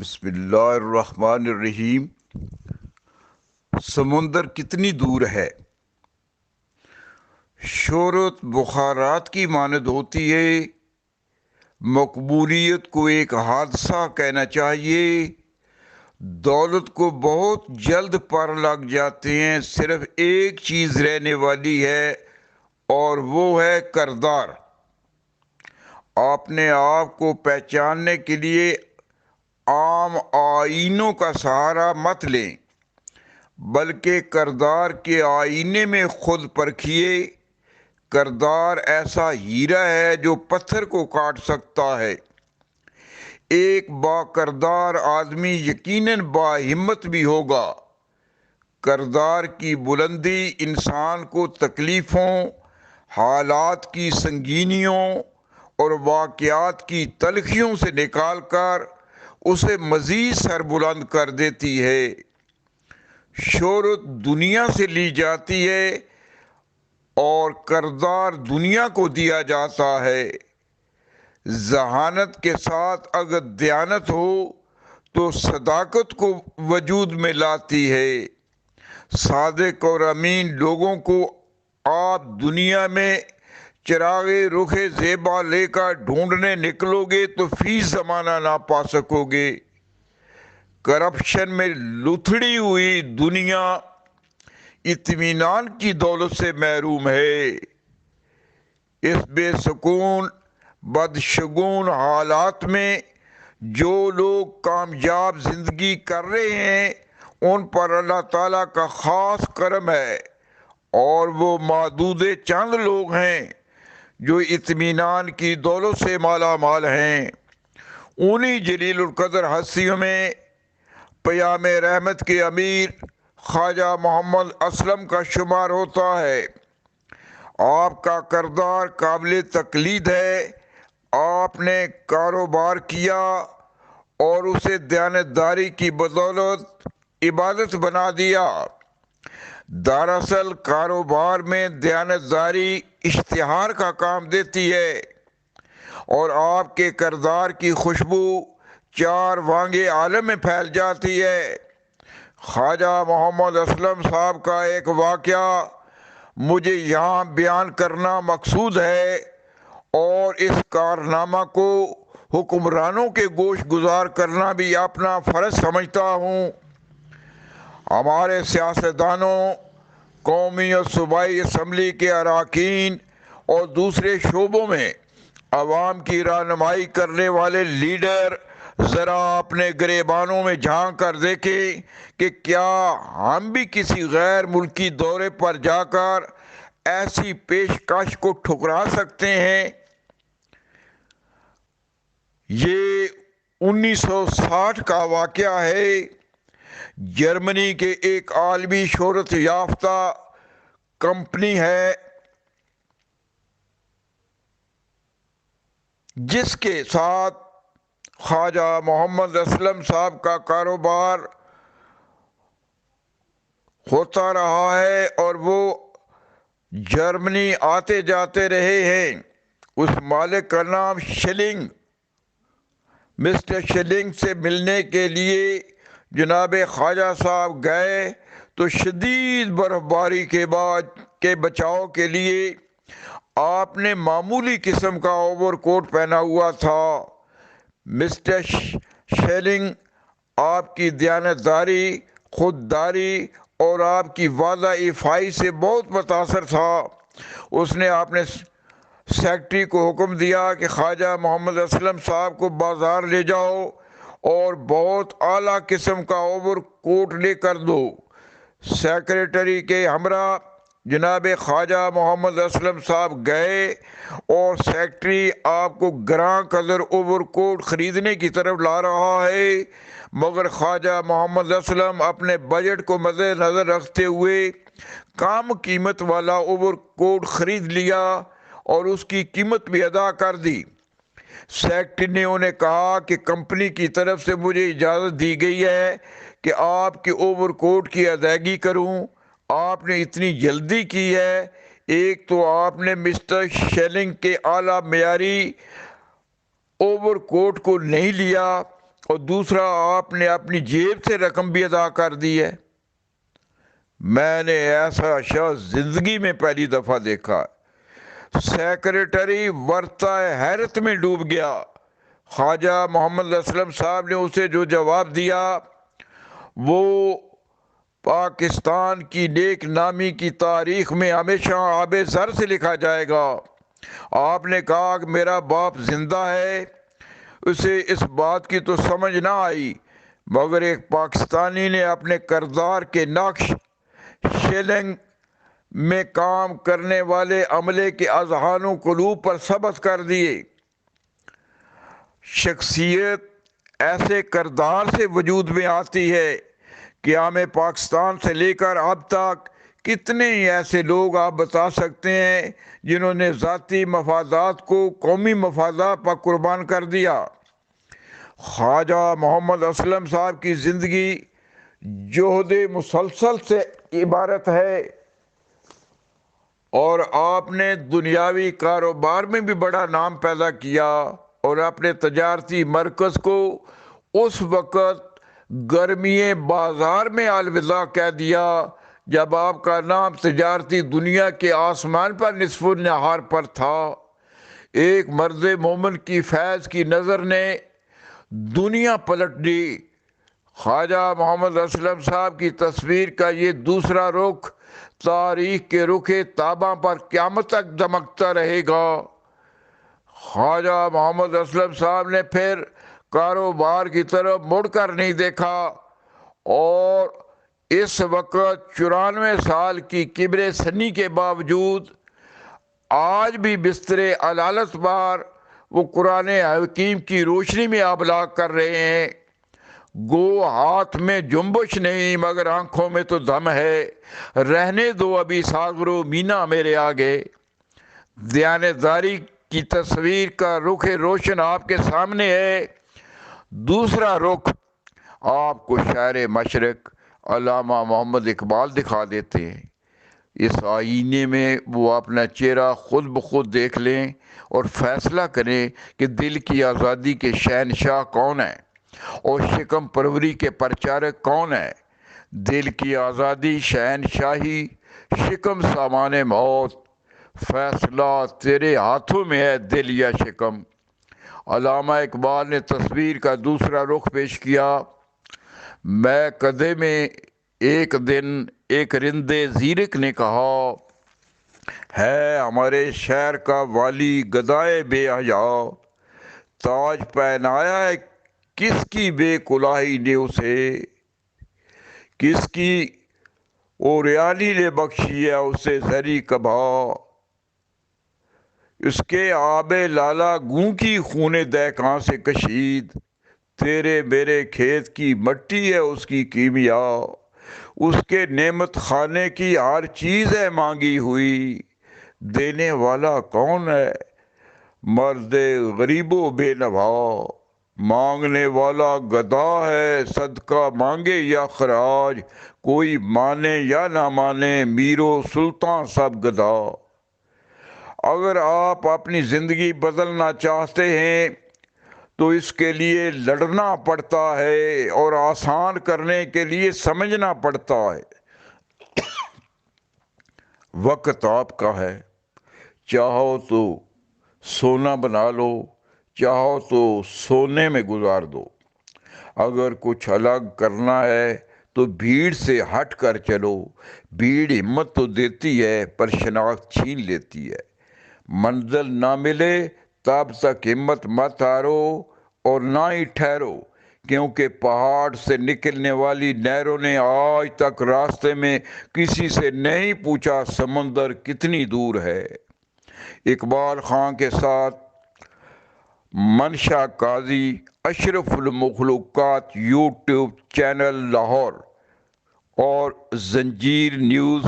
بسم اللہ الرحمن الرحیم۔ سمندر کتنی دور ہے، شہرت بخارات کی مانند ہوتی ہے۔ مقبولیت کو ایک حادثہ کہنا چاہیے۔ دولت کو بہت جلد پر لگ جاتے ہیں، صرف ایک چیز رہنے والی ہے اور وہ ہے کردار۔ اپنے آپ کو پہچاننے کے لیے عام آئینوں کا سہارا مت لیں، بلکہ کردار کے آئینے میں خود پرکھیے۔ کردار ایسا ہیرا ہے جو پتھر کو کاٹ سکتا ہے۔ ایک با کردار آدمی یقیناً با ہمت بھی ہوگا۔ کردار کی بلندی انسان کو تکلیفوں، حالات کی سنگینیوں اور واقعات کی تلخیوں سے نکال کر اسے مزید سربلند کر دیتی ہے۔ شہرت دنیا سے لی جاتی ہے اور کردار دنیا کو دیا جاتا ہے۔ ذہانت کے ساتھ اگر دیانت ہو تو صداقت کو وجود میں لاتی ہے۔ صادق اور امین لوگوں کو آپ دنیا میں چراغ رخ زیبا لے کر ڈھونڈنے نکلو گے تو فی زمانہ نہ پا سکو گے۔ کرپشن میں لتھڑی ہوئی دنیا اطمینان کی دولت سے محروم ہے۔ اس بے سکون بدشگون حالات میں جو لوگ کامیاب زندگی کر رہے ہیں ان پر اللہ تعالیٰ کا خاص کرم ہے، اور وہ معدود چند لوگ ہیں جو اطمینان کی دولت سے مالا مال ہیں۔ انہی جلیل القدر ہستیوں میں پیام رحمت کے امیر خواجہ محمد اسلم کا شمار ہوتا ہے۔ آپ کا کردار قابل تقلید ہے۔ آپ نے کاروبار کیا اور اسے دیانتداری کی بدولت عبادت بنا دیا۔ دراصل کاروبار میں دیانتداری اشتہار کا کام دیتی ہے، اور آپ کے کردار کی خوشبو چار وانگے عالم میں پھیل جاتی ہے۔ خواجہ محمد اسلم صاحب کا ایک واقعہ مجھے یہاں بیان کرنا مقصود ہے، اور اس کارنامہ کو حکمرانوں کے گوش گزار کرنا بھی اپنا فرض سمجھتا ہوں۔ ہمارے سیاستدانوں، قومی اور صوبائی اسمبلی کے اراکین اور دوسرے شعبوں میں عوام کی رہنمائی کرنے والے لیڈر ذرا اپنے گریبانوں میں جھانک کر دیکھیں کہ کیا ہم بھی کسی غیر ملکی دورے پر جا کر ایسی پیشکش کو ٹھکرا سکتے ہیں۔ یہ 1960 کا واقعہ ہے۔ جرمنی کے ایک عالمی شہرت یافتہ کمپنی ہے جس کے ساتھ خواجہ محمد اسلم صاحب کا کاروبار ہوتا رہا ہے، اور وہ جرمنی آتے جاتے رہے ہیں۔ اس مالک کا نام شلنگ۔ مسٹر شلنگ سے ملنے کے لیے جناب خواجہ صاحب گئے تو شدید برف باری کے بچاؤ کے لیے آپ نے معمولی قسم کا اوور کوٹ پہنا ہوا تھا۔ مسٹر شیلنگ آپ کی دیانتداری، خودداری اور آپ کی واضح افائی سے بہت متاثر تھا۔ اس نے اپنے سیکرٹری کو حکم دیا کہ خواجہ محمد اسلم صاحب کو بازار لے جاؤ اور بہت اعلیٰ قسم کا اوور کوٹ لے کر دو۔ سیکرٹری کے ہمراہ جناب خواجہ محمد اسلم صاحب گئے، اور سیکرٹری آپ کو گراں قدر اوور کوٹ خریدنے کی طرف لا رہا ہے، مگر خواجہ محمد اسلم اپنے بجٹ کو مد نظر رکھتے ہوئے کم قیمت والا اوور کوٹ خرید لیا اور اس کی قیمت بھی ادا کر دی۔ سیکرٹری نے انہیں کہا کہ کمپنی کی طرف سے مجھے اجازت دی گئی ہے کہ آپ کے اوور کوٹ کی ادائیگی کروں۔ آپ نے اتنی جلدی کی ہے، ایک تو آپ نے مسٹر شیلنگ کے اعلیٰ معیاری اوور کوٹ کو نہیں لیا، اور دوسرا آپ نے اپنی جیب سے رقم بھی ادا کر دی ہے۔ میں نے ایسا شخص زندگی میں پہلی دفعہ دیکھا۔ سیکریٹری ورثہ حیرت میں ڈوب گیا۔ خواجہ محمد اسلم صاحب نے اسے جو جواب دیا وہ پاکستان کی نیک نامی کی تاریخ میں ہمیشہ آب زر سے لکھا جائے گا۔ آپ نے کہا کہ میرا باپ زندہ ہے۔ اسے اس بات کی تو سمجھ نہ آئی، مگر ایک پاکستانی نے اپنے کردار کے نقش شیلنگ میں کام کرنے والے عملے کے اذہان و قلوب پر ثبت کر دیے۔ شخصیت ایسے کردار سے وجود میں آتی ہے کہ ہمیں پاکستان سے لے کر اب تک کتنے ہی ایسے لوگ آپ بتا سکتے ہیں جنہوں نے ذاتی مفادات کو قومی مفادات پر قربان کر دیا۔ خواجہ محمد اسلم صاحب کی زندگی جہد مسلسل سے عبارت ہے، اور آپ نے دنیاوی کاروبار میں بھی بڑا نام پیدا کیا اور اپنے تجارتی مرکز کو اس وقت گرمی بازار میں الوداع کہہ دیا جب آپ کا نام تجارتی دنیا کے آسمان پر نصف النہار پر تھا۔ ایک مرد مومن کی فیض کی نظر نے دنیا پلٹ دی۔ خواجہ محمد اسلم صاحب کی تصویر کا یہ دوسرا رخ تاریخ کے رخ تاباں پر قیامت تک دمکتا رہے گا۔ خواجہ محمد اسلم صاحب نے پھر کاروبار کی طرف مڑ کر نہیں دیکھا، اور اس وقت 94 سال کی کبر سنی کے باوجود آج بھی بستر علالت پر وہ قرآن حکیم کی روشنی میں ابلاغ کر رہے ہیں۔ گو ہاتھ میں جنبش نہیں مگر آنکھوں میں تو دم ہے، رہنے دو ابھی ساغر و مینا میرے آگے۔ دیانتداری کی تصویر کا رخ روشن آپ کے سامنے ہے۔ دوسرا رخ آپ کو شاعر مشرق علامہ محمد اقبال دکھا دیتے ہیں۔ اس آئینے میں وہ اپنا چہرہ خود بخود دیکھ لیں اور فیصلہ کریں کہ دل کی آزادی کے شہنشاہ کون ہیں اور شکم پروری کے پرچارک کون ہیں۔ دل کی آزادی، شہنشاہی، شکم سامان موت، فیصلہ تیرے ہاتھوں میں ہے دل یا شکم۔ علامہ اقبال نے تصویر کا دوسرا رخ پیش کیا۔ میں کدے میں ایک دن ایک رندے زیرک نے کہا، ہے ہمارے شہر کا والی گدائے بے حیا، تاج پہنایا ہے کس کی بے کلاہی نے اسے، کس کی اوریانی نے بخشی ہے اسے زری کبھا، اس کے آب لالا گوں کی خون دہقاں سے کشید، تیرے میرے کھیت کی مٹی ہے اس کی کیمیا، اس کے نعمت خانے کی ہر چیز ہے مانگی ہوئی، دینے والا کون ہے مرد غریب و بے نوا، مانگنے والا گدا ہے صدقہ مانگے یا خراج، کوئی مانے یا نہ مانے میر و سلطان سب گدا۔ اگر آپ اپنی زندگی بدلنا چاہتے ہیں تو اس کے لیے لڑنا پڑتا ہے اور آسان کرنے کے لیے سمجھنا پڑتا ہے۔ وقت آپ کا ہے، چاہو تو سونا بنا لو، چاہو تو سونے میں گزار دو۔ اگر کچھ الگ کرنا ہے تو بھیڑ سے ہٹ کر چلو، بھیڑ ہمت تو دیتی ہے پر شناخت چھین لیتی ہے۔ منزل نہ ملے تب تک ہمت مت ہارو اور نہ ہی ٹھہرو، کیونکہ پہاڑ سے نکلنے والی نہروں نے آج تک راستے میں کسی سے نہیں پوچھا سمندر کتنی دور ہے۔ اقبال خان کے ساتھ منشا قاضی، اشرف المخلوقات یوٹیوب چینل لاہور اور زنجیر نیوز